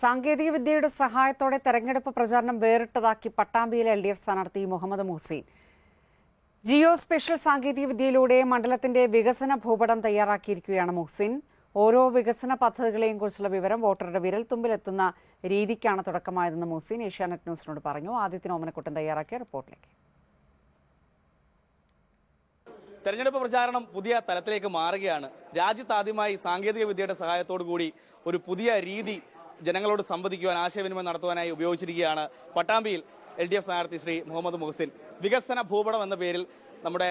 സാങ്കേതിക വിദ്യയുടെ സഹായത്തോടെ തെരഞ്ഞെടുപ്പ് പ്രചാരണം വേറിട്ടതാക്കി പട്ടാമ്പിയിലെ LDF സ്ഥാനാർത്ഥി മുഹമ്മദ് മുഹ്സിൻ. ജിയോ സ്പെഷ്യൽ സാങ്കേതിക വിദ്യയിലൂടെ മണ്ഡലത്തിന്റെ വികസന ഭൂപടം തയ്യാറാക്കിയിരിക്കുകയാണ് മുഹ്സിൻ. ഓരോ വികസന പദ്ധതികളെയും കുറിച്ചുള്ള വിവരം വോട്ടറുടെ വിരൽത്തുമ്പിലെത്തുന്ന രീതിക്കാണ് തുടക്കമായതെന്ന് മുഹ്സിൻ ഏഷ്യാനെറ്റ് ന്യൂസിനോട് പറഞ്ഞു. ആദിത്യൻ ഓമനക്കുട്ടൻ തയ്യാറാക്കിയ റിപ്പോർട്ടിലേക്ക്. തെരഞ്ഞെടുപ്പ് പ്രചാരണം പുതിയ തലത്തിലേക്ക് മാറുകയാണ്. രാജ്യത്താദ്യമായി സാങ്കേതിക വിദ്യയുടെ സഹായത്തോടു കൂടി ഒരു പുതിയ രീതി ജനങ്ങളോട് സംവദിക്കുവാൻ, ആശയവിനിമയം നടത്തുവാനായി ഉപയോഗിച്ചിരിക്കുകയാണ് പട്ടാമ്പിയിൽ LDF സ്ഥാനാർത്ഥി ശ്രീ മുഹമ്മദ് മുഹ്സിൻ. വികസന ഭൂപടം എന്ന പേരിൽ നമ്മുടെ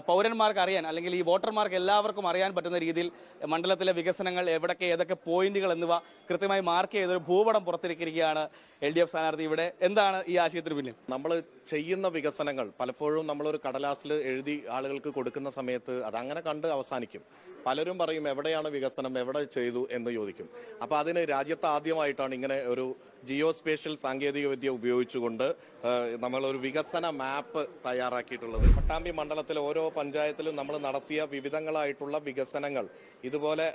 പൗരന്മാർക്ക് അറിയാൻ, അല്ലെങ്കിൽ ഈ വോട്ടർമാർക്ക് എല്ലാവർക്കും അറിയാൻ പറ്റുന്ന രീതിയിൽ മണ്ഡലത്തിലെ വികസനങ്ങൾ എവിടൊക്കെ ഏതൊക്കെ പോയിന്റുകൾ എന്നിവ കൃത്യമായി മാർക്ക് ചെയ്തൊരു ഭൂപടം പുറത്തിരിക്കുകയാണ് LDF സ്ഥാനാർത്ഥി. ഇവിടെ എന്താണ് ഈ ആശയത്തിന് പിന്നിൽ? നമ്മൾ ചെയ്യുന്ന വികസനങ്ങൾ പലപ്പോഴും നമ്മളൊരു കടലാസിൽ എഴുതി ആളുകൾക്ക് കൊടുക്കുന്ന സമയത്ത് അതങ്ങനെ കണ്ട് അവസാനിക്കും. പലരും പറയും എവിടെയാണ് വികസനം, എവിടെ ചെയ്തു എന്ന് ചോദിക്കും. അപ്പൊ അതിന് രാജ്യത്ത് ആദ്യമായിട്ടാണ് ഇങ്ങനെ ഒരു ജിയോ സ്പേഷ്യൽ സാങ്കേതിക വിദ്യ ഉപയോഗിച്ചുകൊണ്ട് നമ്മളൊരു വികസന മാപ്പ് തയ്യാറാക്കിയിട്ടുള്ളത്. പട്ടാമ്പി മണ്ഡലത്തിലെ ഓരോ പഞ്ചായത്തിലും നമ്മൾ നടത്തിയ വിവിധങ്ങളായിട്ടുള്ള വികസനങ്ങൾ ഇതുപോലെ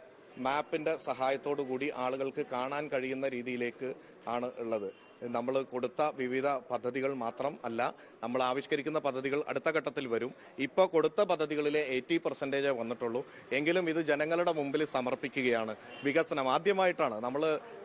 മാപ്പിന്റെ സഹായത്തോടു കൂടി ആളുകൾക്ക് കാണാൻ കഴിയുന്ന രീതിയിലേക്ക് ആണ് ഉള്ളത്. നമ്മൾ കൊടുത്ത വിവിധ പദ്ധതികൾ മാത്രം അല്ല, നമ്മൾ ആവിഷ്കരിക്കുന്ന പദ്ധതികൾ അടുത്ത ഘട്ടത്തിൽ വരും. ഇപ്പോൾ കൊടുത്ത പദ്ധതികളിലെ 80% വന്നിട്ടുള്ളൂ. എങ്കിലും ഇത് ജനങ്ങളുടെ മുമ്പിൽ സമർപ്പിക്കുകയാണ്. വികസനം ആദ്യമായിട്ടാണ് നമ്മൾ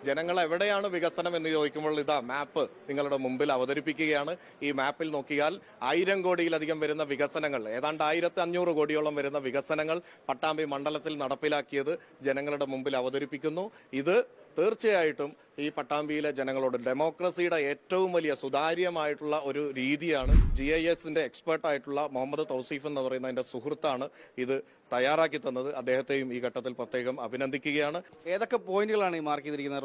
ജനങ്ങൾ എവിടെയാണ് വികസനം എന്ന് ചോദിക്കുമ്പോൾ ഇതാ മാപ്പ് നിങ്ങളുടെ മുമ്പിൽ അവതരിപ്പിക്കുകയാണ്. ഈ മാപ്പിൽ നോക്കിയാൽ 1000 കോടിയിലധികം വരുന്ന വികസനങ്ങൾ, ഏതാണ്ട് 1500 കോടിയോളം വരുന്ന വികസനങ്ങൾ പട്ടാമ്പി മണ്ഡലത്തിൽ നടപ്പിലാക്കിയത് ജനങ്ങളുടെ മുമ്പിൽ അവതരിപ്പിക്കുന്നു. ഇത് തീർച്ചയായിട്ടും ഈ പട്ടാമ്പിയിലെ ജനങ്ങളോട് ഡെമോക്രസിയുടെ ഏറ്റവും വലിയ സുതാര്യമായിട്ടുള്ള ഒരു രീതിയാണ്. GISന്റെ എക്സ്പേർട്ടായിട്ടുള്ള മുഹമ്മദ് തൗസീഫ് എന്ന് പറയുന്ന എന്റെ സുഹൃത്താണ് ഇത് തയ്യാറാക്കി തന്നത്. അദ്ദേഹത്തെയും ഈ ഘട്ടത്തിൽ പ്രത്യേകം അഭിനന്ദിക്കുകയാണ്. ഏതൊക്കെ പോയിന്റുകളാണ് ഈ മാർക്ക് ചെയ്തിരിക്കുന്നത്?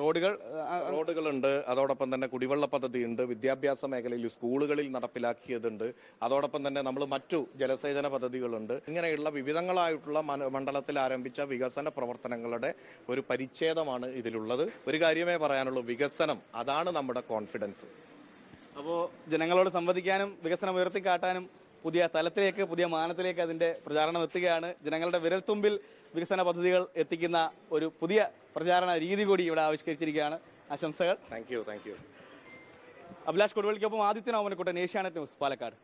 റോഡുകളുണ്ട്, അതോടൊപ്പം തന്നെ കുടിവെള്ള പദ്ധതിയുണ്ട്, വിദ്യാഭ്യാസ മേഖലയിൽ സ്കൂളുകളിൽ നടപ്പിലാക്കിയതുണ്ട്, അതോടൊപ്പം തന്നെ നമ്മൾ മറ്റു ജലസേചന പദ്ധതികളുണ്ട്. ഇങ്ങനെയുള്ള വിവിധങ്ങളായിട്ടുള്ള മണ്ഡലത്തിൽ ആരംഭിച്ച വികസന പ്രവർത്തനങ്ങളുടെ ഒരു പരിച്ഛേദമാണ് ഇതിലുള്ളത്. ഒരു കാര്യമേ പറയാനുള്ളൂ, വികസനം അതാണ് നമ്മുടെ കോൺഫിഡൻസ്. അപ്പോൾ ജനങ്ങളോട് സംവദിക്കാനും വികസനം ഉയർത്തിക്കാട്ടാനും പുതിയ തലത്തിലേക്ക്, പുതിയ മാനത്തിലേക്ക് അതിന്റെ പ്രചാരണം എത്തുകയാണ്. ജനങ്ങളുടെ വിരൽത്തുമ്പിൽ വികസന പദ്ധതികൾ എത്തിക്കുന്ന ഒരു പുതിയ പ്രചാരണ രീതി കൂടി ഇവിടെ ആവിഷ്കരിച്ചിരിക്കുകയാണ്. ആശംസകൾ. Thank you. അഭിലാഷ് കൊടുവള്ളിക്കൊപ്പം ആദിത്യൻ ഓമനക്കുട്ടൻ, ഏഷ്യാനെറ്റ് ന്യൂസ്, പാലക്കാട്.